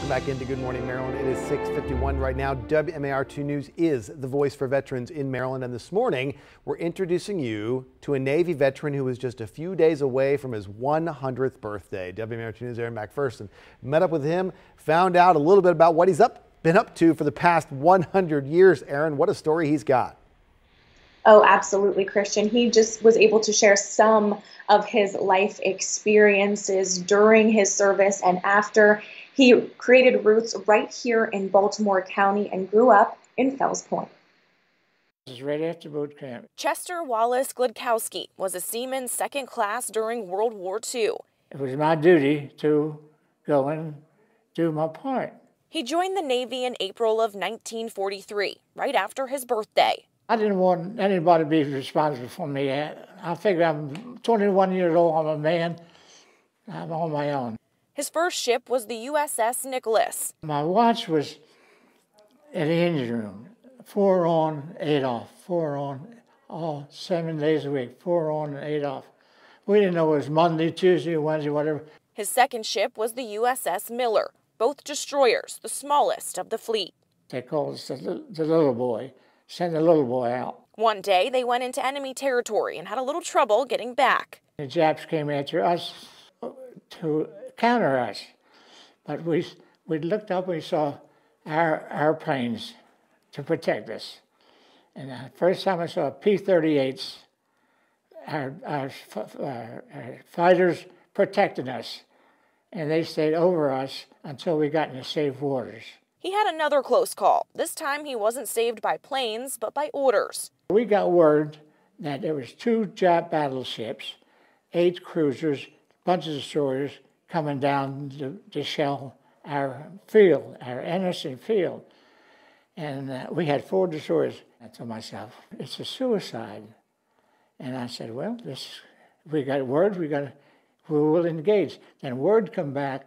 Welcome back into Good Morning Maryland. It is 6:51 right now. WMAR2 News is the voice for veterans in Maryland. And this morning, we're introducing you to a Navy veteran who is just a few days away from his 100th birthday. WMAR2 News' Aaron McPherson met up with him, found out a little bit about what he's been up to for the past 100 years. Aaron, what a story he's got. Oh, absolutely, Christian. He just was able to share some of his life experiences during his service and after. He created roots right here in Baltimore County and grew up in Fells Point. This is right after boot camp. Chester Wallace Glidkowski was a seaman second class during World War II. It was my duty to go and do my part. He joined the Navy in April of 1943, right after his birthday. I didn't want anybody to be responsible for me. I figure I'm 21 years old, I'm a man, I'm on my own. His first ship was the USS Nicholas. My watch was in the engine room, 4 on, 8 off, 4 on, all 7 days a week, 4 on and 8 off. We didn't know it was Monday, Tuesday, Wednesday, whatever. His second ship was the USS Miller, both destroyers, the smallest of the fleet. They called us the little boy, send the little boy out. One day, they went into enemy territory and had a little trouble getting back. The Japs came after us to counter us, but we looked up and we saw our airplanes to protect us. And the first time I saw P-38s, our fighters protecting us, and they stayed over us until we got into safe waters. He had another close call. This time he wasn't saved by planes, but by orders. We got word that there was 2 Jap battleships, 8 cruisers, a bunch of destroyers coming down to shell our field, our innocent field. And we had 4 destroyers. I told myself, it's a suicide. And I said, well, we got word, we will engage. Then word come back,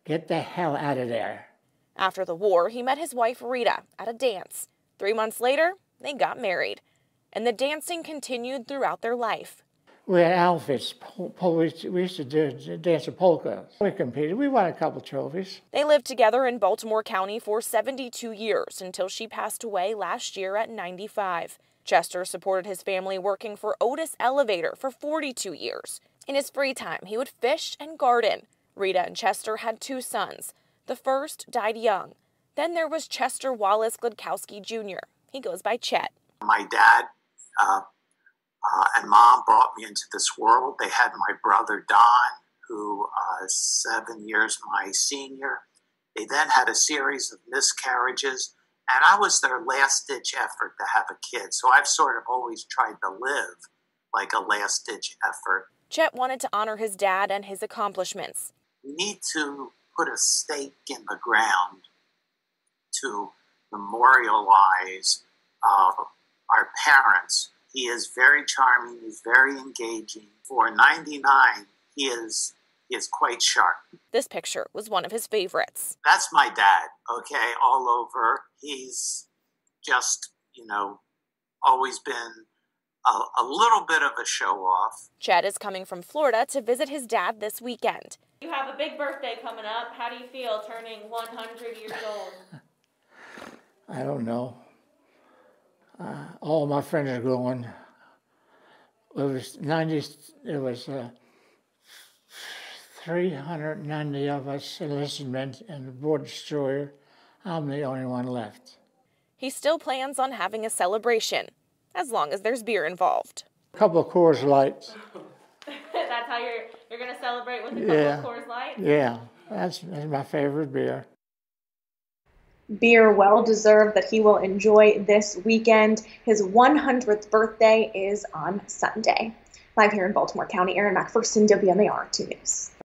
get the hell out of there. After the war, he met his wife Rita at a dance. 3 months later, they got married. And the dancing continued throughout their life. We had outfits. We used to dance a polka. We competed. We won a couple trophies. They lived together in Baltimore County for 72 years until she passed away last year at 95. Chester supported his family working for Otis Elevator for 42 years. In his free time, he would fish and garden. Rita and Chester had 2 sons. The first died young. Then there was Chester Wallace Glidkowski Jr. He goes by Chet. My dad and mom brought me into this world. They had my brother Don, who is 7 years my senior. They then had a series of miscarriages, and I was their last-ditch effort to have a kid. So I've sort of always tried to live like a last-ditch effort. Chet wanted to honor his dad and his accomplishments. We need to put a stake in the ground to memorialize our parents. He is very charming, he's very engaging. For 99, he is quite sharp. This picture was one of his favorites. That's my dad, okay, all over. He's just, always been a little bit of a show-off. Chet is coming from Florida to visit his dad this weekend. You have a big birthday coming up. How do you feel turning 100 years old? I don't know. All my friends are going. It was 390 of us enlistment and the board destroyer. I'm the only one left. He still plans on having a celebration, as long as there's beer involved. A couple of Coors Lights. That's how you're going to celebrate with a couple of Coors Lights? Yeah, that's my favorite beer. Beer well deserved that he will enjoy this weekend. His 100th birthday is on Sunday. Live here in Baltimore County, Aaron McPherson, WMAR 2 News.